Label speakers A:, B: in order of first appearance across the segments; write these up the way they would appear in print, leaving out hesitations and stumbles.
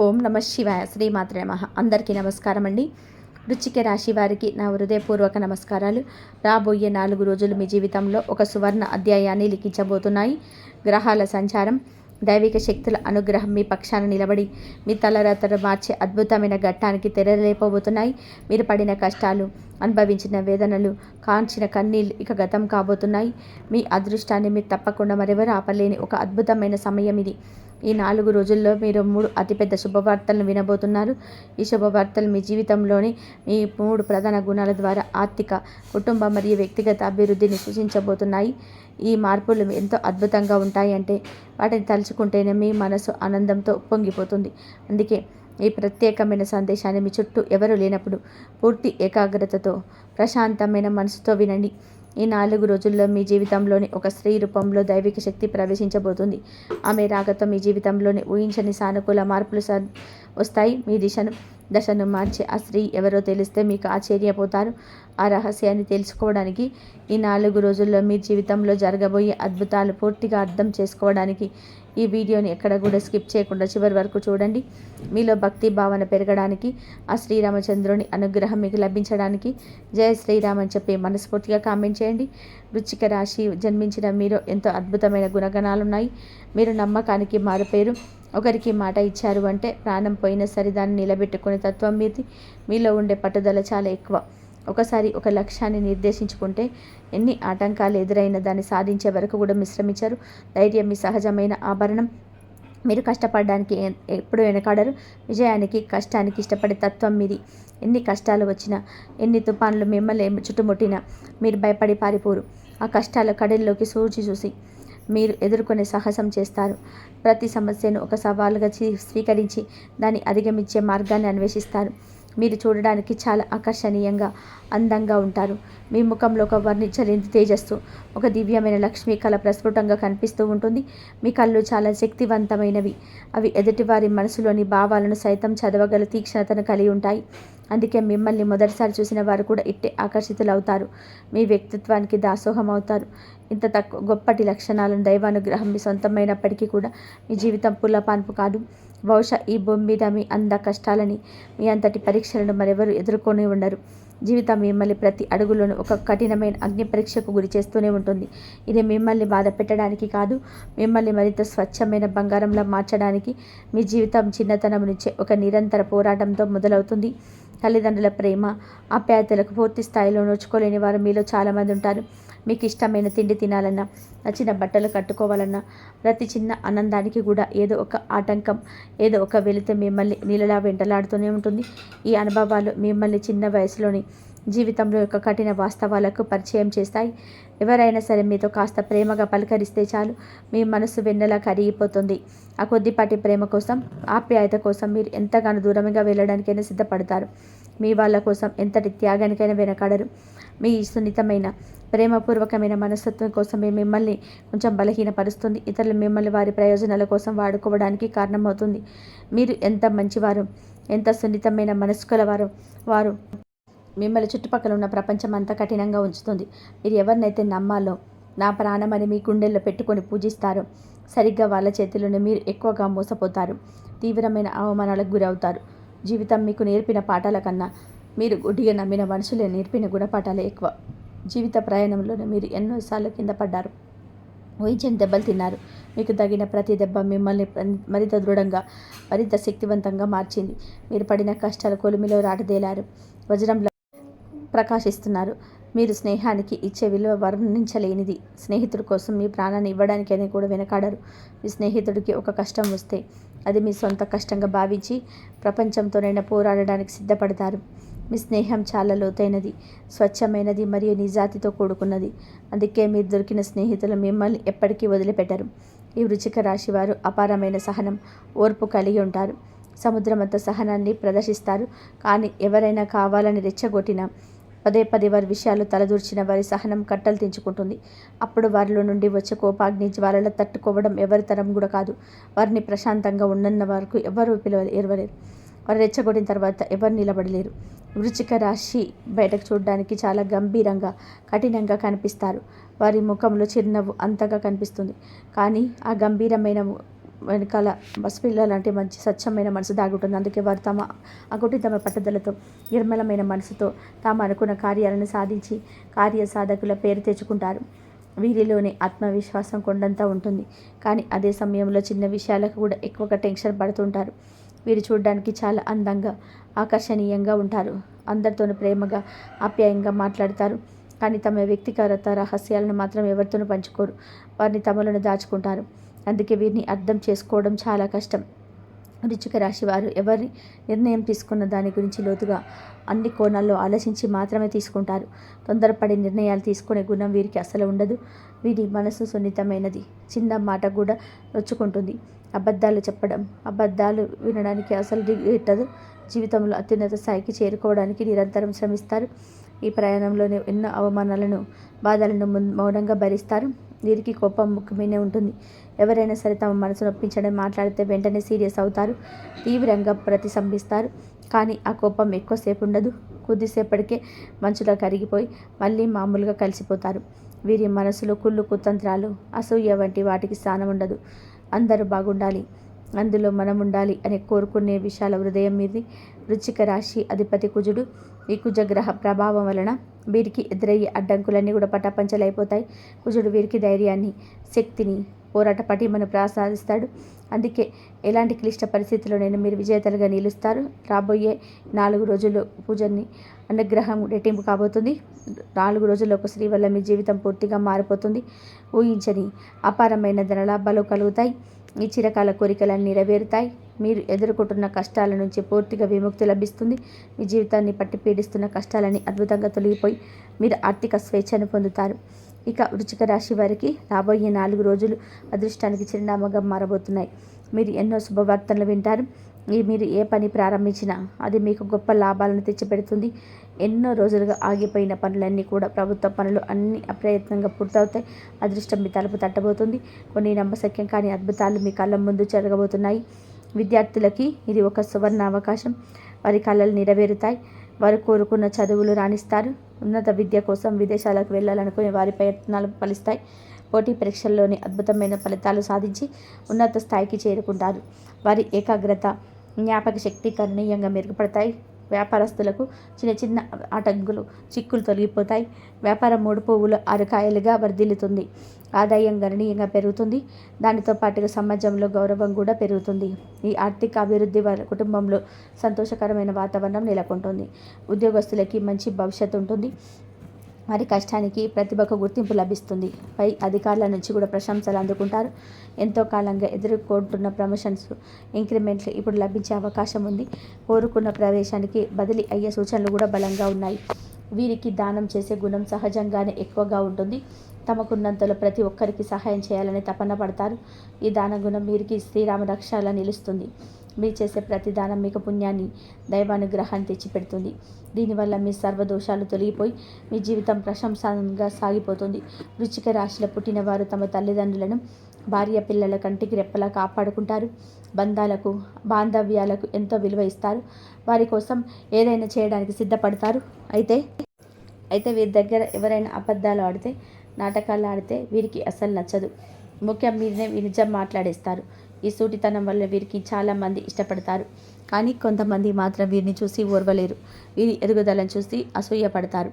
A: ఓం నమ శివాయ. శ్రీమాత్రే నమః. అందరికీ నమస్కారం అండి. వృశ్చిక రాశి వారికి నా హృదయపూర్వక నమస్కారాలు. రాబోయే 4 రోజులు మీ జీవితంలో ఒక సువర్ణ అధ్యాయాన్ని లిఖించబోతున్నాయి. గ్రహాల సంచారం, దైవిక శక్తుల అనుగ్రహం మీ పక్షాన నిలబడి మీ తలరాతను మార్చే అద్భుతమైన ఘట్టానికి తెరలేపబోతున్నాయి. మీరు పడిన కష్టాలు, అనుభవించిన వేదనలు, కాంచిన కన్నీళ్ళు ఇక గతం కాబోతున్నాయి. మీ అదృష్టాన్ని మీరు తప్పకుండా మరెవరు ఆపలేని ఒక అద్భుతమైన సమయం ఇది. ఈ 4 రోజుల్లో మీరు 3 అతిపెద్ద శుభవార్తలను వినబోతున్నారు. ఈ శుభవార్తలు మీ జీవితంలోని మీ 3 ప్రధాన గుణాల ద్వారా ఆర్థిక, కుటుంబ మరియు వ్యక్తిగత అభివృద్ధిని సూచించబోతున్నాయి. ఈ మార్పులు ఎంతో అద్భుతంగా ఉంటాయంటే వాటిని తలుచుకుంటేనే మీ మనసు ఆనందంతో పొంగిపోతుంది. అందుకే ఈ ప్రత్యేకమైన సందేశాన్ని మీ చుట్టూ ఎవరు లేనప్పుడు పూర్తి ఏకాగ్రతతో, ప్రశాంతమైన మనసుతో వినండి. ఈ 4 రోజుల్లో మీ జీవితంలోని ఒక స్త్రీ రూపంలో దైవిక శక్తి ప్రవేశించబోతుంది. ఆమె రాకతో మీ జీవితంలోని ఊహించని సానుకూల మార్పులు వస్తాయి. మీ దశను మార్చే ఆ స్త్రీ ఎవరో తెలిస్తే మీకు ఆశ్చర్యపోతారు. ఆ రహస్యాన్ని తెలుసుకోవడానికి, ఈ 4 రోజుల్లో మీ జీవితంలో జరగబోయే అద్భుతాలు పూర్తిగా అర్థం చేసుకోవడానికి ఈ వీడియోని ఎక్కడ కూడా స్కిప్ చేయకుండా చివరి వరకు చూడండి. మీలో భక్తి భావన పెరగడానికి, ఆ శ్రీరామచంద్రుని అనుగ్రహం మీకు లభించడానికి జయ శ్రీరామ్ అని చెప్పి మనస్ఫూర్తిగా కామెంట్ చేయండి. వృశ్చిక రాశి జన్మించిన మీరు ఎంతో అద్భుతమైన గుణగణాలున్నాయి. మీరు నమ్మకానికి మారుపేరు. ఒకరికి మాట ఇచ్చారు అంటే ప్రాణం పోయినా సరే దాన్ని నిలబెట్టుకునే తత్వం మీది. మీలో ఉండే పట్టుదల చాలా ఎక్కువ. ఒకసారి ఒక లక్ష్యాన్ని నిర్దేశించుకుంటే ఎన్ని ఆటంకాలు ఎదురైనా దాన్ని సాధించే వరకు కూడా విశ్రమించరు. ధైర్యం మీ సహజమైన ఆభరణం. మీరు కష్టపడడానికి ఎప్పుడు వెనకాడరు. విజయానికి, కష్టానికి ఇష్టపడే తత్వం మీది. ఎన్ని కష్టాలు వచ్చినా, ఎన్ని తుఫాన్లు మిమ్మల్ని చుట్టుముట్టినా మీరు భయపడి పారిపోరు. ఆ కష్టాల కడల్లోకి సూచి చూసి మీరు ఎదుర్కొనే సాహసం చేస్తారు. ప్రతి సమస్యను ఒక సవాలుగా స్వీకరించి దాన్ని అధిగమించే మార్గాన్ని అన్వేషిస్తారు. మీరు చూడడానికి చాలా ఆకర్షణీయంగా, అందంగా ఉంటారు. మీ ముఖంలో ఒక వర్ణించలేని తేజస్సు, ఒక దివ్యమైన లక్ష్మీ కళ ప్రస్ఫుటంగా కనిపిస్తూ ఉంటుంది. మీ కళ్ళు చాలా శక్తివంతమైనవి. అవి ఎదుటివారి మనసులోని భావాలను సైతం చదవగల తీక్షణతను కలిగి ఉంటాయి. అందుకే మిమ్మల్ని మొదటిసారి చూసిన వారు కూడా ఇట్టే ఆకర్షితులవుతారు. మీ వ్యక్తిత్వానికి దాసోహం అవుతారు. ఇంత గొప్పటి లక్షణాలను దైవానుగ్రహం మీ సొంతమైనప్పటికీ కూడా మీ జీవితం పుల్లపాన్పు కాదు. బహుశా ఈ భూమి మీద మీ కష్టాలని, మీ అంతటి పరీక్షలను మరెవరు ఎదుర్కొని ఉండరు. జీవితం మిమ్మల్ని ప్రతి అడుగులోనూ ఒక కఠినమైన అగ్ని పరీక్షకు గురి చేస్తూనే ఉంటుంది. ఇది మిమ్మల్ని బాధ పెట్టడానికి కాదు, మిమ్మల్ని మరింత స్వచ్ఛమైన బంగారంలా మార్చడానికి. మీ జీవితం చిన్నతనం నుంచే ఒక నిరంతర పోరాటంతో మొదలవుతుంది. తల్లిదండ్రుల ప్రేమ, ఆప్యాయతలకు పూర్తి స్థాయిలో నోచుకోలేని వారు మీలో చాలామంది ఉంటారు. మీకు ఇష్టమైన తిండి తినాలన్నా, నచ్చిన బట్టలు కట్టుకోవాలన్నా, ప్రతి చిన్న ఆనందానికి కూడా ఏదో ఒక ఆటంకం, ఏదో ఒక వెలితి మిమ్మల్ని నీళ్ళలా వెంటలాడుతూనే ఉంటుంది. ఈ అనుభవాలు మిమ్మల్ని చిన్న వయసులోని జీవితంలో యొక్క కఠిన వాస్తవాలకు పరిచయం చేస్తాయి. ఎవరైనా సరే మీతో కాస్త ప్రేమగా పలకరిస్తే చాలు, మీ మనసు వెన్నెలా కరిగిపోతుంది. ఆ కొద్దిపాటి ప్రేమ కోసం, ఆప్యాయత కోసం మీరు ఎంతగానో దూరంగా వెళ్ళడానికైనా సిద్ధపడతారు. మీ వాళ్ళ కోసం ఎంతటి త్యాగానికైనా వెనకాడరు. మీ సున్నితమైన, ప్రేమపూర్వకమైన మనస్తత్వం కోసమే మిమ్మల్ని కొంచెం బలహీనపరుస్తుంది. ఇతరులు మిమ్మల్ని వారి ప్రయోజనాల కోసం వాడుకోవడానికి కారణమవుతుంది. మీరు ఎంత మంచివారు, ఎంత సున్నితమైన మనసు కలవారు వారు మిమ్మల్ని చుట్టుపక్కల ఉన్న ప్రపంచం అంతా కఠినంగా ఉంచుతుంది. మీరు ఎవరినైతే నమ్మాలో, నా ప్రాణమని మీ గుండెల్లో పెట్టుకొని పూజిస్తారో, సరిగ్గా వాళ్ళ చేతిలోనే మీరు ఎక్కువగా మోసపోతారు. తీవ్రమైన అవమానాలకు గురవుతారు. జీవితం మీకు నేర్పిన పాఠాల కన్నా మీరు గుడ్డిగా నమ్మిన మనుషులే నేర్పిన గుణపాఠాలే ఎక్కువ. జీవిత ప్రయాణంలోనే మీరు ఎన్నోసార్లు కింద పడ్డారు, ఊహించని దెబ్బలు తిన్నారు. మీకు తగిన ప్రతి దెబ్బ మిమ్మల్ని మరింత దృఢంగా, మరింత శక్తివంతంగా మార్చింది. మీరు పడిన కష్టాల కొలిమిలో రాటదేలారు, వజ్రంలో ప్రకాశిస్తున్నారు. మీరు స్నేహానికి ఇచ్చే విలువ వర్ణించలేనిది. స్నేహితుడి కోసం మీ ప్రాణాన్ని ఇవ్వడానికైనా కూడా వెనకాడరు. మీ స్నేహితుడికి ఒక కష్టం వస్తే అది మీ సొంత కష్టంగా భావించి ప్రపంచంతోనైనా పోరాడడానికి సిద్ధపడతారు. మీ స్నేహం చాలా లోతైనది, స్వచ్ఛమైనది మరియు నిజాతితో కూడుకున్నది. అందుకే మీరు దొరికిన స్నేహితులు మిమ్మల్ని ఎప్పటికీ వదిలిపెట్టరు. ఈ వృశ్చిక రాశి వారు అపారమైన సహనం, ఓర్పు కలిగి ఉంటారు. సముద్రమంత సహనాన్ని ప్రదర్శిస్తారు. కానీ ఎవరైనా కావాలని రెచ్చగొట్టినా, పదే పదే వారి విషయాలు తలదూర్చిన వారి సహనం కట్టలు తెంచుకుంటుంది. అప్పుడు వారిలో నుండి వచ్చే కోపాగ్ని జ్వాలల తట్టుకోవడం ఎవరి తరం కూడా కాదు. వారిని ప్రశాంతంగా ఉండన్న వరకు ఎవరు ఎరవలేరు. వారు రెచ్చగొట్టిన తర్వాత ఎవరు నిలబడలేరు. వృశ్చిక రాశి బయటకు చూడడానికి చాలా గంభీరంగా, కఠినంగా కనిపిస్తారు. వారి ముఖంలో చిరునవ్వు అంతగా కనిపిస్తుంది. కానీ ఆ గంభీరమైన వెనకాల పసిపిల్ల లాంటి మంచి స్వచ్ఛమైన మనసు దాగుంటుంది. అందుకే వారు తమ అకుటితమ పట్టుదలతో నిర్మలమైన మనసుతో తాము అనుకున్న కార్యాలను సాధించి కార్యసాధకుల పేరు తెచ్చుకుంటారు. వీరిలోని ఆత్మవిశ్వాసం కొండంతా ఉంటుంది. కానీ అదే సమయంలో చిన్న విషయాలకు కూడా ఎక్కువగా టెన్షన్ పడుతుంటారు. వీరు చూడడానికి చాలా అందంగా ఆకర్షణీయంగా ఉంటారు. అందరితోనూ ప్రేమగా ఆప్యాయంగా మాట్లాడతారు. కానీ తమ వ్యక్తిగత రహస్యాలను మాత్రం ఎవరితోనూ పంచుకోరు. వారిని తమలను దాచుకుంటారు. అందుకే వీరిని అర్థం చేసుకోవడం చాలా కష్టం. వృశ్చిక రాశి వారు ఎవరి నిర్ణయం తీసుకున్న దాని గురించి లోతుగా అన్ని కోణాల్లో ఆలోచించి మాత్రమే తీసుకుంటారు. తొందరపడి నిర్ణయాలు తీసుకునే గుణం వీరికి అసలు ఉండదు. వీరి మనసు సున్నితమైనది. చిన్న మాట కూడా నొచ్చుకుంటుంది. అబద్ధాలు చెప్పడం, అబద్ధాలు వినడానికి అసలు గిట్టదు. జీవితంలో అత్యున్నత స్థాయికి చేరుకోవడానికి నిరంతరం శ్రమిస్తారు. ఈ ప్రయాణంలోనే ఎన్నో అవమానాలను, బాధలను మౌనంగా భరిస్తారు. వీరికి కోపం ముఖ్యమైనే ఉంటుంది. ఎవరైనా సరే తమ మనసు నొప్పించడం మాట్లాడితే వెంటనే సీరియస్ అవుతారు. తీవ్రంగా ప్రతిస్పందిస్తారు. కానీ ఆ కోపం ఎక్కువసేపు ఉండదు. కొద్దిసేపటికే మంచులా కరిగిపోయి మళ్ళీ మామూలుగా కలిసిపోతారు. వీరి మనసులో కుళ్ళు, కుతంత్రాలు, అసూయ వంటి వాటికి స్థానం ఉండదు. అందరూ బాగుండాలి, అందులో మనం ఉండాలి అని కోరుకునే విశాల హృదయం మీది. వృశ్చిక రాశి అధిపతి కుజుడు. ఈ కుజగ్రహ ప్రభావం వలన వీరికి ఎదురయ్యే అడ్డంకులన్నీ కూడా పటాపంచలైపోతాయి. కుజుడు వీరికి ధైర్యాన్ని, శక్తిని, పోరాట పటిమను ప్రసాదిస్తాడు. అందుకే ఎలాంటి క్లిష్ట పరిస్థితుల్లోనైనా మీరు విజేతలుగా నిలుస్తారు. రాబోయే 4 రోజులు కుజుని అనుగ్రహం రెట్టింపు కాబోతుంది. 4 రోజుల్లో ఒక స్త్రీ వల్ల మీ జీవితం పూర్తిగా మారిపోతుంది. ఊహించని అపారమైన ధనలాభాలు కలుగుతాయి. ఈ చిరకాల కోరికలన్నీ నెరవేరుతాయి. మీరు ఎదుర్కొంటున్న కష్టాల నుంచి పూర్తిగా విముక్తి లభిస్తుంది. మీ జీవితాన్ని పట్టి పీడిస్తున్న కష్టాలని అద్భుతంగా తొలగిపోయి మీరు ఆర్థిక స్వేచ్ఛను పొందుతారు. ఇక వృశ్చిక రాశి వారికి రాబోయే 4 రోజులు అదృష్టానికి చిరునామాగా మారబోతున్నాయి. మీరు ఎన్నో శుభవార్తలు వింటారు. మీరు ఏ పని ప్రారంభించినా అది మీకు గొప్ప లాభాలను తెచ్చిపెడుతుంది. ఎన్నో రోజులుగా ఆగిపోయిన పనులన్నీ కూడా ప్రభుత్వ పనులు అన్నీ అప్రయత్నంగా పూర్తవుతాయి. అదృష్టం మీ తలుపు తట్టబోతుంది. కొన్ని నమ్మశక్యం కాని అద్భుతాలు మీ కళ్ళ ముందు జరగబోతున్నాయి. విద్యార్థులకి ఇది ఒక సువర్ణ అవకాశం. వారి కళలు నెరవేరుతాయి. వారు కోరుకున్న చదువులు రాణిస్తారు. ఉన్నత విద్య కోసం విదేశాలకు వెళ్ళాలనుకునే వారి ప్రయత్నాలు ఫలిస్తాయి. పోటీ పరీక్షల్లోని అద్భుతమైన ఫలితాలు సాధించి ఉన్నత స్థాయికి చేరుకుంటారు. వారి ఏకాగ్రత, జ్ఞాపక శక్తి గణనీయంగా మెరుగుపడతాయి. వ్యాపారస్తులకు చిన్న చిన్న ఆటంకులు, చిక్కులు తొలగిపోతాయి. వ్యాపారం 3 పువ్వులు 6 కాయలుగా వర్ధిల్లుతుంది. ఆదాయం గణనీయంగా పెరుగుతుంది. దానితో పాటుగా సమాజంలో గౌరవం కూడా పెరుగుతుంది. ఈ ఆర్థిక అభివృద్ధి వారి కుటుంబంలో సంతోషకరమైన వాతావరణం నెలకొంటుంది. ఉద్యోగస్తులకి మంచి భవిష్యత్తు ఉంటుంది. వారి కష్టానికి, ప్రతిభకు గుర్తింపు లభిస్తుంది. పై అధికారుల నుంచి కూడా ప్రశంసలు అందుకుంటారు. ఎంతో కాలంగా ఎదుర్కొంటున్న ప్రమోషన్స్, ఇంక్రిమెంట్లు ఇప్పుడు లభించే అవకాశం ఉంది. కోరుకున్న ప్రవేశానికి బదిలీ అయ్యే సూచనలు కూడా బలంగా ఉన్నాయి. వీరికి దానం చేసే గుణం సహజంగానే ఎక్కువగా ఉంటుంది. తమకున్నంతలో ప్రతి ఒక్కరికి సహాయం చేయాలని తపన పడతారు. ఈ దాన గుణం వీరికి శ్రీరామ రక్షలా నిలుస్తుంది. మీరు చేసే ప్రతి దానం మీకు పుణ్యాన్ని, దైవానుగ్రహాన్ని తెచ్చిపెడుతుంది. దీనివల్ల మీ సర్వదోషాలు తొలగిపోయి మీ జీవితం ప్రశంసంగా సాగిపోతుంది. వృశ్చిక రాశిలో పుట్టిన వారు తమ తల్లిదండ్రులను, భార్య పిల్లల కంటికి రెప్పలా కాపాడుకుంటారు. బంధాలకు, బాంధవ్యాలకు ఎంతో విలువ ఇస్తారు. వారి కోసం ఏదైనా చేయడానికి సిద్ధపడతారు. అయితే వీరి దగ్గర ఎవరైనా అబద్ధాలు ఆడితే, నాటకాలు ఆడితే వీరికి అసలు నచ్చదు. ముఖ్యం మీరే నిజం మాట్లాడేస్తారు. ఈ సూటితనం వల్ల వీరికి చాలామంది ఇష్టపడతారు. కానీ కొంతమంది మాత్రం వీరిని చూసి ఓర్వలేరు. వీరి ఎదుగుదలను చూసి అసూయపడతారు.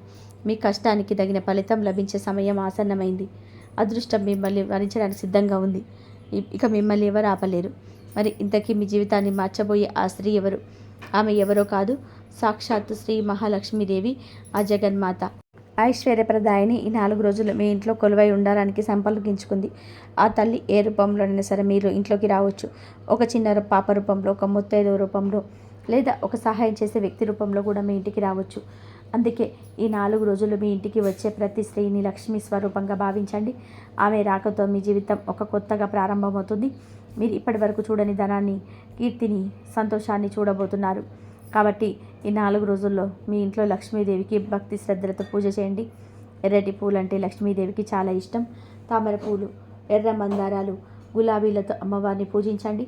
A: మీ కష్టానికి తగిన ఫలితం లభించే సమయం ఆసన్నమైంది. అదృష్టం మిమ్మల్ని వరించడానికి సిద్ధంగా ఉంది. ఇక మిమ్మల్ని ఎవరు ఆపలేరు. మరి ఇంతకీ మీ జీవితాన్ని మార్చబోయే ఆ స్త్రీ ఎవరు? ఆమె ఎవరో కాదు, సాక్షాత్తు శ్రీ మహాలక్ష్మీదేవి, ఆ జగన్మాత. ఐశ్వర్యప్రదాయిని ఈ 4 రోజులు మీ ఇంట్లో కొలువై ఉండడానికి సంకల్పించుకుంది. ఆ తల్లి ఏ రూపంలోనైనా సరే మీరు ఇంట్లోకి రావచ్చు. ఒక చిన్న పాప రూపంలో, ఒక ముత్తైదు రూపంలో, లేదా ఒక సహాయం చేసే వ్యక్తి రూపంలో కూడా మీ ఇంటికి రావచ్చు. అందుకే ఈ 4 రోజులు మీ ఇంటికి వచ్చే ప్రతి స్త్రీని లక్ష్మీ స్వరూపంగా భావించండి. ఆమె రాకతో మీ జీవితం ఒక కొత్తగా ప్రారంభమవుతుంది. మీరు ఇప్పటి వరకు చూడని ధనాన్ని, కీర్తిని, సంతోషాన్ని చూడబోతున్నారు. కాబట్టి ఈ 4 రోజుల్లో మీ ఇంట్లో లక్ష్మీదేవికి భక్తి శ్రద్ధలతో పూజ చేయండి. ఎర్రటి పూలు అంటే లక్ష్మీదేవికి చాలా ఇష్టం. తామర పూలు, ఎర్ర మందారాలు, గులాబీలతో అమ్మవారిని పూజించండి.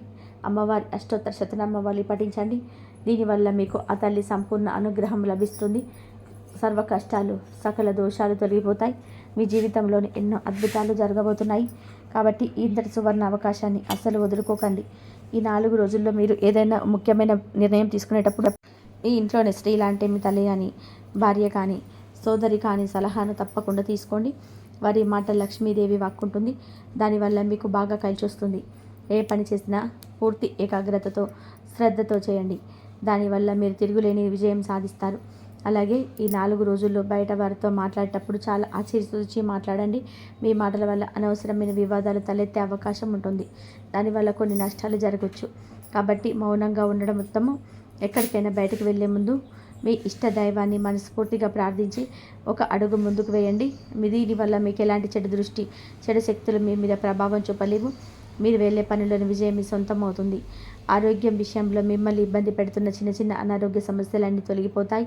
A: అమ్మవారి అష్టోత్తర శతనామావళి పఠించండి. దీనివల్ల మీకు ఆ తల్లి సంపూర్ణ అనుగ్రహం లభిస్తుంది. సర్వ కష్టాలు, సకల దోషాలు తొలగిపోతాయి. మీ జీవితంలోని ఎన్నో అద్భుతాలు జరగబోతున్నాయి. కాబట్టి ఇంతటి సువర్ణ అవకాశాన్ని అస్సలు వదులుకోకండి. ఈ 4 రోజుల్లో మీరు ఏదైనా ముఖ్యమైన నిర్ణయం తీసుకునేటప్పుడు మీ ఇంట్లోని స్త్రీ లాంటి మీ తల్లి కానీ, భార్య కానీ, సోదరి కానీ సలహాను తప్పకుండా తీసుకోండి. వారి మాట లక్ష్మీదేవి వాక్కుంటుంది. దానివల్ల మీకు బాగా కలిసొస్తుంది. ఏ పని చేసినా పూర్తి ఏకాగ్రతతో, శ్రద్ధతో చేయండి. దానివల్ల మీరు తిరుగులేని విజయం సాధిస్తారు. అలాగే ఈ 4 రోజుల్లో బయట వారితో మాట్లాడేటప్పుడు చాలా ఆచితూచి మాట్లాడండి. మీ మాటల వల్ల అనవసరమైన వివాదాలు తలెత్తే అవకాశం ఉంటుంది. దానివల్ల కొన్ని నష్టాలు జరగవచ్చు. కాబట్టి మౌనంగా ఉండడం ఉత్తమం. ఎక్కడికైనా బయటకు వెళ్ళే ముందు మీ ఇష్ట దైవాన్ని మనస్ఫూర్తిగా ప్రార్థించి ఒక అడుగు ముందుకు వేయండి. దీనివల్ల మీకు ఎలాంటి చెడు దృష్టి, చెడు శక్తులు మీ మీద ప్రభావం చూపలేవు. మీరు వెళ్ళే పనిలోని విజయం మీ సొంతం అవుతుంది. ఆరోగ్యం విషయంలో మిమ్మల్ని ఇబ్బంది పెడుతున్న చిన్న చిన్న అనారోగ్య సమస్యలన్నీ తొలగిపోతాయి.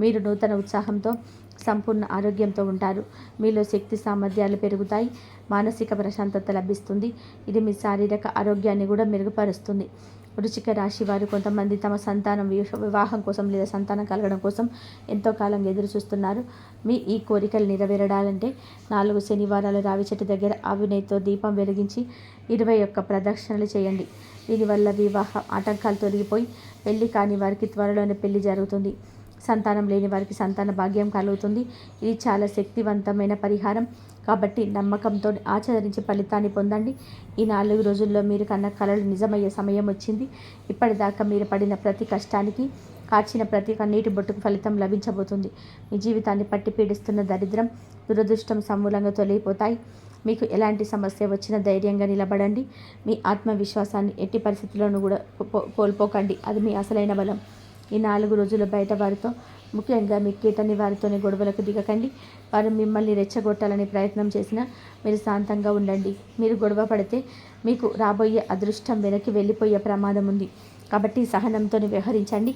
A: మీరు నూతన ఉత్సాహంతో, సంపూర్ణ ఆరోగ్యంతో ఉంటారు. మీలో శక్తి సామర్థ్యాలు పెరుగుతాయి. మానసిక ప్రశాంతత లభిస్తుంది. ఇది మీ శారీరక ఆరోగ్యాన్ని కూడా మెరుగుపరుస్తుంది. వృశ్చిక రాశి వారు కొంతమంది తమ సంతానం వివాహం కోసం లేదా సంతానం కలగడం కోసం ఎంతో కాలంగా ఎదురు చూస్తున్నారు. మీ ఈ కోరికలు నెరవేరడాలంటే 4 శనివారాలు రావి చెట్టు దగ్గర ఆవు నెయ్యితో దీపం వెలిగించి 21 ప్రదక్షిణలు చేయండి. దీనివల్ల వివాహ ఆటంకాలు తొలగిపోయి పెళ్లి కాని వారికి త్వరలోనే పెళ్లి జరుగుతుంది. సంతానం లేని వారికి సంతాన భాగ్యం కలుగుతుంది. ఇది చాలా శక్తివంతమైన పరిహారం. కాబట్టి నమ్మకంతో ఆచరించి ఫలితాన్ని పొందండి. ఈ 4 రోజుల్లో మీరు కన్న కలలు నిజమయ్యే సమయం వచ్చింది. ఇప్పటిదాకా మీరు పడిన ప్రతి కష్టానికి, కార్చిన ప్రతి కన్నీటి బొట్టుకు ఫలితం లభించబోతుంది. మీ జీవితాన్ని పట్టి పీడిస్తున్న దరిద్రం, దురదృష్టం సమూలంగా తొలగిపోతాయి. మీకు ఎలాంటి సమస్య వచ్చినా ధైర్యంగా నిలబడండి. మీ ఆత్మవిశ్వాసాన్ని ఎట్టి పరిస్థితుల్లోనూ కూడా కోల్పోకండి. అది మీ అసలైన బలం. ఈ 4 రోజులు బయట వారితో, ముఖ్యంగా మీ కీటని వారితోనే గొడవలకు దిగకండి. వారు మిమ్మల్ని రెచ్చగొట్టాలని ప్రయత్నం చేసినా మీరు శాంతంగా ఉండండి. మీరు గొడవ పడితే మీకు రాబోయే అదృష్టం వెనక్కి వెళ్ళిపోయే ప్రమాదం ఉంది. కాబట్టి సహనంతో వ్యవహరించండి.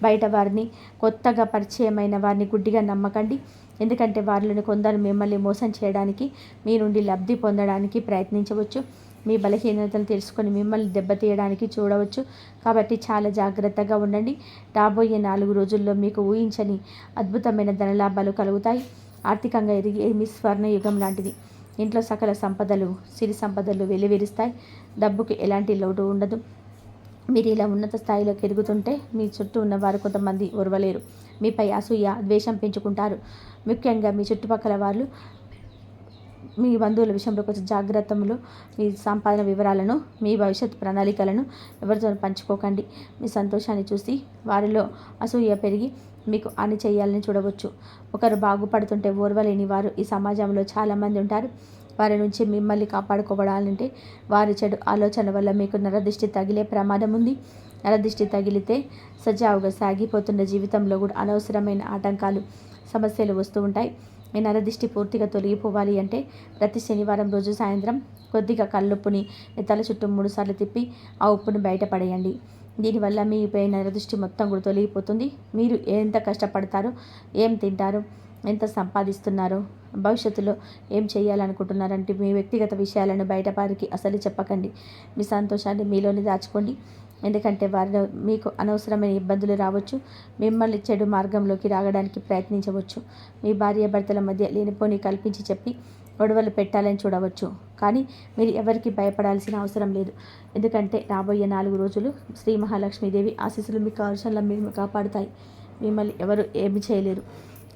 A: బయట వారిని, కొత్తగా పరిచయమైన వారిని గుడ్డిగా నమ్మకండి. ఎందుకంటే వారిలోని కొందరు మిమ్మల్ని మోసం చేయడానికి, మీ నుండి లబ్ధి పొందడానికి ప్రయత్నించవచ్చు. మీ బలహీనతలు తెలుసుకొని మిమ్మల్ని దెబ్బతీయడానికి చూడవచ్చు. కాబట్టి చాలా జాగ్రత్తగా ఉండండి. రాబోయే 4 రోజుల్లో మీకు ఊహించని అద్భుతమైన ధనలాభాలు కలుగుతాయి. ఆర్థికంగా ఎదిగే మీ స్వర్ణయుగం లాంటిది. ఇంట్లో సకల సంపదలు, సిరి సంపదలు వెల్లివిరుస్తాయి. డబ్బుకి ఎలాంటి లోటు ఉండదు. మీరు ఇలా ఉన్నత స్థాయిలోకి ఎదుగుతుంటే మీ చుట్టూ ఉన్నవారు కొంతమంది ఓర్వలేరు. మీపై అసూయ, ద్వేషం పెంచుకుంటారు. ముఖ్యంగా మీ చుట్టుపక్కల వాళ్ళు. మీ బంధువుల విషయంలో కొంచెం జాగ్రత్తలు. మీ సంపాదన వివరాలను, మీ భవిష్యత్ ప్రణాళికలను ఎవరితో పంచుకోకండి. మీ సంతోషాన్ని చూసి వారిలో అసూయ పెరిగి మీకు హాని చేయాలని చూడవచ్చు. ఒకరు బాగుపడుతుంటే ఓర్వలేని వారు ఈ సమాజంలో చాలామంది ఉంటారు. వారి నుంచి మిమ్మల్ని కాపాడుకోవడాలంటే వారి చెడు ఆలోచన వల్ల మీకు నరదిష్టి తగిలే ప్రమాదం ఉంది. నరదిష్టి తగిలితే సజావుగా సాగిపోతున్న జీవితంలో కూడా అనవసరమైన ఆటంకాలు, సమస్యలు వస్తూ ఉంటాయి. మీ నరదిష్టి పూర్తిగా తొలగిపోవాలి అంటే ప్రతి శనివారం రోజు సాయంత్రం కొద్దిగా కల్లుప్పుని మీ తల చుట్టూ 3 సార్లు తిప్పి ఆ ఉప్పును బయటపడేయండి. దీనివల్ల మీపై నరదిష్టి మొత్తం కూడా తొలగిపోతుంది. మీరు ఎంత కష్టపడతారో, ఏం తింటారో, ఎంత సంపాదిస్తున్నారో, భవిష్యత్తులో ఏం చేయాలనుకుంటున్నారంటే మీ వ్యక్తిగత విషయాలను బయట వారికి అసలు చెప్పకండి. మీ సంతోషాన్ని మీలోనే దాచుకోండి. ఎందుకంటే వారిలో మీకు అనవసరమైన ఇబ్బందులు రావచ్చు. మిమ్మల్ని చెడు మార్గంలోకి రాగడానికి ప్రయత్నించవచ్చు. మీ భార్యాభర్తల మధ్య లేనిపోని కల్పించి చెప్పి గొడవలు పెట్టాలని చూడవచ్చు. కానీ మీరు ఎవరికి భయపడాల్సిన అవసరం లేదు. ఎందుకంటే రాబోయే 4 రోజులు శ్రీ మహాలక్ష్మీదేవి ఆశీస్సులు మీకు కవచంలా మిమ్మల్ని కాపాడుతాయి. మిమ్మల్ని ఎవరు ఏమి చేయలేరు.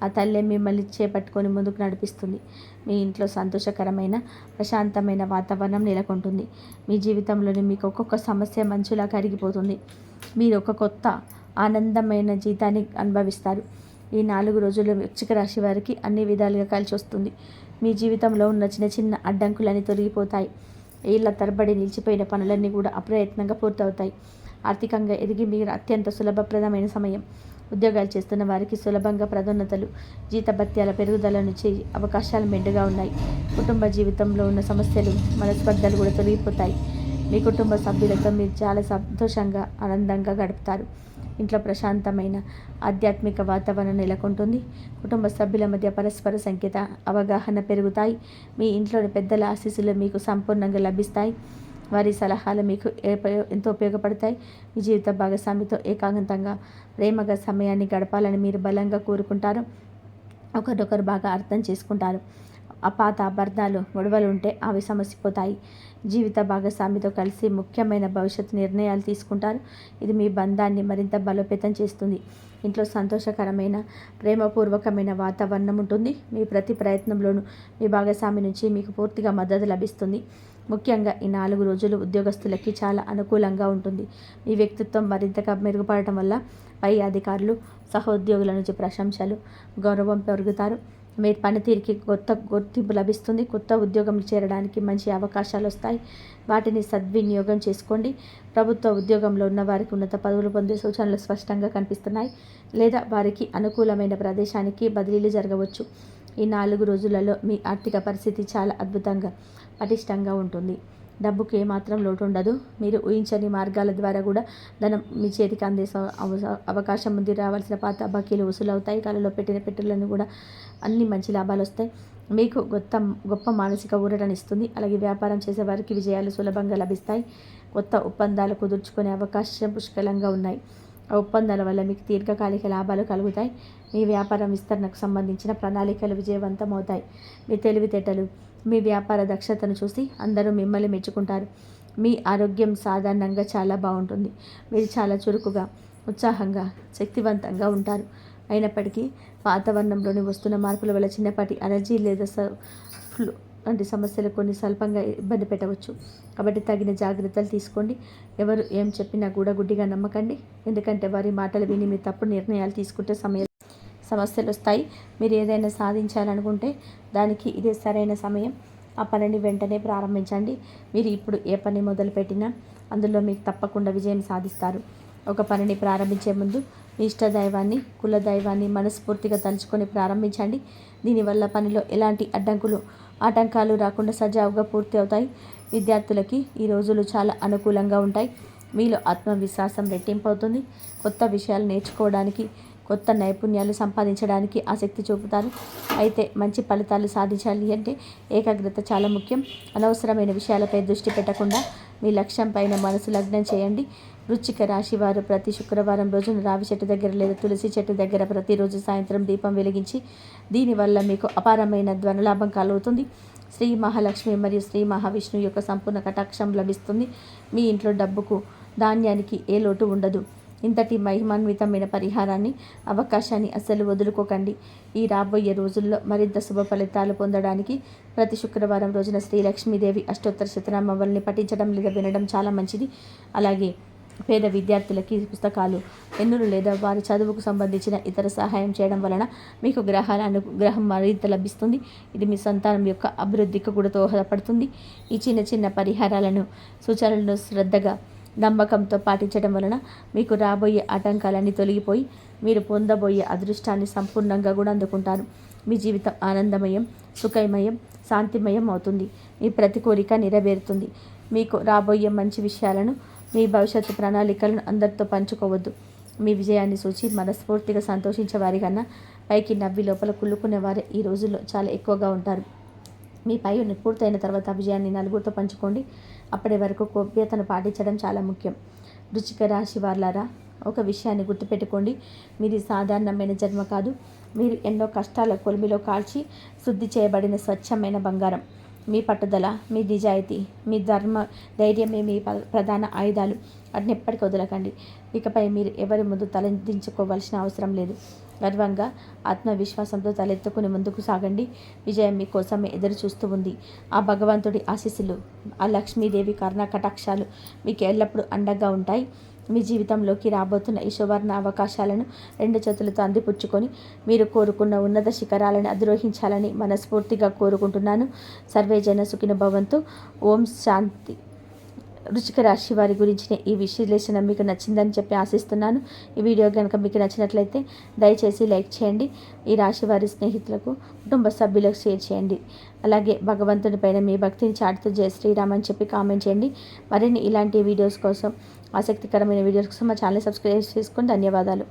A: ఆ తల్లే మిమ్మల్ని చేపట్టుకొని ముందుకు నడిపిస్తుంది. మీ ఇంట్లో సంతోషకరమైన, ప్రశాంతమైన వాతావరణం నెలకొంటుంది. మీ జీవితంలోని మీకు ఒక్కొక్క సమస్య మంచులా కరిగిపోతుంది. మీరు ఒక కొత్త ఆనందమైన జీవితాన్ని అనుభవిస్తారు. ఈ 4 రోజుల్లో వృశ్చిక రాశి వారికి అన్ని విధాలుగా కలిసి వస్తుంది. మీ జీవితంలో ఉన్న చిన్న చిన్న అడ్డంకులన్నీ తొలగిపోతాయి. ఏళ్ల తరబడి నిలిచిపోయిన పనులన్నీ కూడా అప్రయత్నంగా పూర్తవుతాయి. ఆర్థికంగా ఎదిగి మీరు అత్యంత సులభప్రదమైన సమయం. ఉద్యోగాలు చేస్తున్న వారికి సులభంగా పదోన్నతులు, జీతభత్యాల పెరుగుదల నుంచి అవకాశాలు మెండుగా ఉన్నాయి. కుటుంబ జీవితంలో ఉన్న సమస్యలు, మనస్పర్ధలు కూడా తొలగిపోతాయి. మీ కుటుంబ సభ్యులతో మీరు చాలా సంతోషంగా, ఆనందంగా గడుపుతారు. ఇంట్లో ప్రశాంతమైన ఆధ్యాత్మిక వాతావరణం నెలకొంటుంది. కుటుంబ సభ్యుల మధ్య పరస్పర సంకేత అవగాహన పెరుగుతాయి. మీ ఇంట్లోని పెద్దల ఆశీస్సులు మీకు సంపూర్ణంగా లభిస్తాయి. వారి సలహాలు మీకు ఎంతో ఉపయోగపడతాయి. మీ జీవిత భాగస్వామితో ఏకాంతంగా, ప్రేమగా సమయాన్ని గడపాలని మీరు బలంగా కోరుకుంటారు. ఒకరినొకరు బాగా అర్థం చేసుకుంటారు. పాత అపార్థాలు గొడవలు ఉంటే అవి సమసిపోతాయి. జీవిత భాగస్వామితో కలిసి ముఖ్యమైన భవిష్యత్తు నిర్ణయాలు తీసుకుంటారు. ఇది మీ బంధాన్ని మరింత బలోపేతం చేస్తుంది. ఇంట్లో సంతోషకరమైన ప్రేమపూర్వకమైన వాతావరణం ఉంటుంది. మీ ప్రతి ప్రయత్నంలోనూ మీ భాగస్వామి నుంచి మీకు పూర్తిగా మద్దతు లభిస్తుంది. ముఖ్యంగా ఈ 4 రోజులు ఉద్యోగస్తులకి చాలా అనుకూలంగా ఉంటుంది. మీ వ్యక్తిత్వం మరింతగా మెరుగుపడటం వల్ల పై అధికారులు, సహోద్యోగుల నుంచి ప్రశంసలు, గౌరవం పెరుగుతారు. మీ పనితీరుకి కొత్త గుర్తింపు లభిస్తుంది. కొత్త ఉద్యోగం చేరడానికి మంచి అవకాశాలు వస్తాయి. వాటిని సద్వినియోగం చేసుకోండి. ప్రభుత్వ ఉద్యోగంలో ఉన్న వారికి ఉన్నత పదవులు పొందే సూచనలు స్పష్టంగా కనిపిస్తున్నాయి, లేదా వారికి అనుకూలమైన ప్రదేశానికి బదిలీలు జరగవచ్చు. ఈ 4 రోజులలో మీ ఆర్థిక పరిస్థితి చాలా అద్భుతంగా, పటిష్టంగా ఉంటుంది. డబ్బుకి ఏమాత్రం లోటు ఉండదు. మీరు ఊహించని మార్గాల ద్వారా కూడా ధనం మీ చేతికి అందే అవకాశం ఉంది. రావాల్సిన పాత బాకీలు వసూలవుతాయి. కళలో పెట్టిన పెట్టులను కూడా అన్ని మంచి లాభాలు వస్తాయి. మీకు గొప్ప మానసిక ఊరటనిస్తుంది. అలాగే వ్యాపారం చేసేవారికి విజయాలు సులభంగా లభిస్తాయి. కొత్త ఒప్పందాలు కుదుర్చుకునే అవకాశం పుష్కలంగా ఉన్నాయి. ఆ ఒప్పందాల వల్ల మీకు దీర్ఘకాలిక లాభాలు కలుగుతాయి. మీ వ్యాపారం విస్తరణకు సంబంధించిన ప్రణాళికలు విజయవంతమవుతాయి. మీ తెలివితేటలు, మీ వ్యాపార దక్షతను చూసి అందరూ మిమ్మల్ని మెచ్చుకుంటారు. మీ ఆరోగ్యం సాధారణంగా చాలా బాగుంటుంది. మీరు చాలా చురుకుగా, ఉత్సాహంగా, శక్తివంతంగా ఉంటారు. అయినప్పటికీ వాతావరణంలోని వస్తున్న మార్పుల వల్ల చిన్నపాటి అలర్జీ లేదా ఫ్లూ వంటి సమస్యలు కొన్ని స్వల్పంగా ఇబ్బంది పెట్టవచ్చు. కాబట్టి తగిన జాగ్రత్తలు తీసుకోండి. ఎవరు ఏం చెప్పినా కూడా గుడ్డిగా నమ్మకండి. ఎందుకంటే వారి మాటలు విని మీరు తప్పుడు నిర్ణయాలు తీసుకుంటే సమస్యలు వస్తాయి. మీరు ఏదైనా సాధించాలనుకుంటే దానికి ఇదే సరైన సమయం. ఆ పనిని వెంటనే ప్రారంభించండి. మీరు ఇప్పుడు ఏ పని మొదలుపెట్టినా అందులో మీకు తప్పకుండా విజయం సాధిస్తారు. ఒక పనిని ప్రారంభించే ముందు మీ ఇష్టదైవాన్ని, కులదైవాన్ని మనస్ఫూర్తిగా తలుచుకొని ప్రారంభించండి. దీనివల్ల పనిలో ఎలాంటి ఆటంకాలు రాకుండా సజావుగా పూర్తి అవుతాయి. విద్యార్థులకి ఈ రోజులు చాలా అనుకూలంగా ఉంటాయి. మీలో ఆత్మవిశ్వాసం రెట్టింపు అవుతుంది. కొత్త విషయాలు నేర్చుకోవడానికి, కొత్త నైపుణ్యాలు సంపాదించడానికి ఆసక్తి చూపుతారు. అయితే మంచి ఫలితాలు సాధించాలి అంటే ఏకాగ్రత చాలా ముఖ్యం. అనవసరమైన విషయాలపై దృష్టి పెట్టకుండా మీ లక్ష్యం పైన మనసు లగ్నం చేయండి. వృశ్చిక రాశి వారు ప్రతి శుక్రవారం రోజున రావి చెట్టు దగ్గర లేదా తులసి చెట్టు దగ్గర ప్రతిరోజు సాయంత్రం దీపం వెలిగించి, దీనివల్ల మీకు అపారమైన ధనలాభం కలుగుతుంది. శ్రీ మహాలక్ష్మి మరియు శ్రీ మహావిష్ణువు యొక్క సంపూర్ణ కటాక్షం లభిస్తుంది. మీ ఇంట్లో డబ్బుకు, ధాన్యానికి ఏ లోటు ఉండదు. ఇంతటి మహిమాన్వితమైన పరిహారాన్ని, అవకాశాన్ని అస్సలు వదులుకోకండి. ఈ రాబోయే రోజుల్లో మరింత శుభ ఫలితాలు పొందడానికి ప్రతి శుక్రవారం రోజున శ్రీ లక్ష్మీదేవి అష్టోత్తర శతనామావళిని పఠించడం లేదా వినడం చాలా మంచిది. అలాగే పేద విద్యార్థులకి పుస్తకాలు, పెన్నులు లేదా వారి చదువుకు సంబంధించిన ఇతర సహాయం చేయడం వలన మీకు గ్రహం మరింత లభిస్తుంది. ఇది మీ సంతానం యొక్క అభివృద్ధికి కూడా దోహదపడుతుంది. ఈ చిన్న పరిహారాలను, సూచనలను శ్రద్ధగా, నమ్మకంతో పాటించడం వలన మీకు రాబోయే ఆటంకాలన్నీ తొలగిపోయి మీరు పొందబోయే అదృష్టాన్ని సంపూర్ణంగా కూడా అందుకుంటారు. మీ జీవితం ఆనందమయం, సుఖమయం, శాంతిమయం అవుతుంది. మీ ప్రతి కోరిక నెరవేరుతుంది. మీకు రాబోయే మంచి విషయాలను, మీ భవిష్యత్తు ప్రణాళికలను అందరితో పంచుకోవద్దు. మీ విజయాన్ని చూసి మనస్ఫూర్తిగా సంతోషించే వారికన్నా పైకి నవ్వి లోపల కుళ్ళుకునేవారే ఈ రోజుల్లో చాలా ఎక్కువగా ఉంటారు. మీ పై పూర్తయిన తర్వాత విజయాన్ని నలుగురితో పంచుకోండి. అప్పటి వరకు గోప్యతను పాటించడం చాలా ముఖ్యం. వృశ్చిక రాశి వారులారా, ఒక విషయాన్ని గుర్తుపెట్టుకోండి. మీది సాధారణమైన జన్మ కాదు. మీరు ఎన్నో కష్టాల కొలిమిలో కాల్చి శుద్ధి చేయబడిన స్వచ్ఛమైన బంగారం. మీ పట్టుదల, మీ నిజాయితీ, మీ ధైర్యమే మీ ప్రధాన ఆయుధాలు. వాటిని ఎప్పటికీ వదలకండి. ఇకపై మీరు ఎవరి ముందు తలెత్తించుకోవాల్సిన అవసరం లేదు. గర్వంగా, ఆత్మవిశ్వాసంతో తలెత్తుకుని ముందుకు సాగండి. విజయం మీకోసమే ఎదురు చూస్తూ ఉంది. ఆ భగవంతుడి ఆశీస్సులు, ఆ లక్ష్మీదేవి కరుణ కటాక్షాలు మీకు ఎల్లప్పుడూ అండగా ఉంటాయి. మీ జీవితంలోకి రాబోతున్న ఈ సువర్ణ అవకాశాలను 2 చేతులతో అందిపుచ్చుకొని మీరు కోరుకున్న ఉన్నత శిఖరాలను అధిరోహించాలని మనస్ఫూర్తిగా కోరుకుంటున్నాను. సర్వే జన సుఖినో భవంతు. ఓం శాంతి. వృశ్చిక రాశి వారి గురించిన ఈ విశ్లేషణ మీకు నచ్చిందని చెప్పి ఆశిస్తున్నాను. ఈ వీడియో కనుక మీకు నచ్చినట్లయితే దయచేసి లైక్ చేయండి. ఈ రాశి వారి స్నేహితులకు, కుటుంబ సభ్యులకు షేర్ చేయండి. అలాగే భగవంతుని పైన మీ భక్తిని చాటుతూ జై శ్రీరామ్ అని చెప్పి కామెంట్ చేయండి. మరిన్ని ఇలాంటి వీడియోస్ కోసం, ఆసక్తికరమైన వీడియోస్ కోసం మా ఛానల్ సబ్స్క్రైబ్ చేసుకొని ధన్యవాదాలు.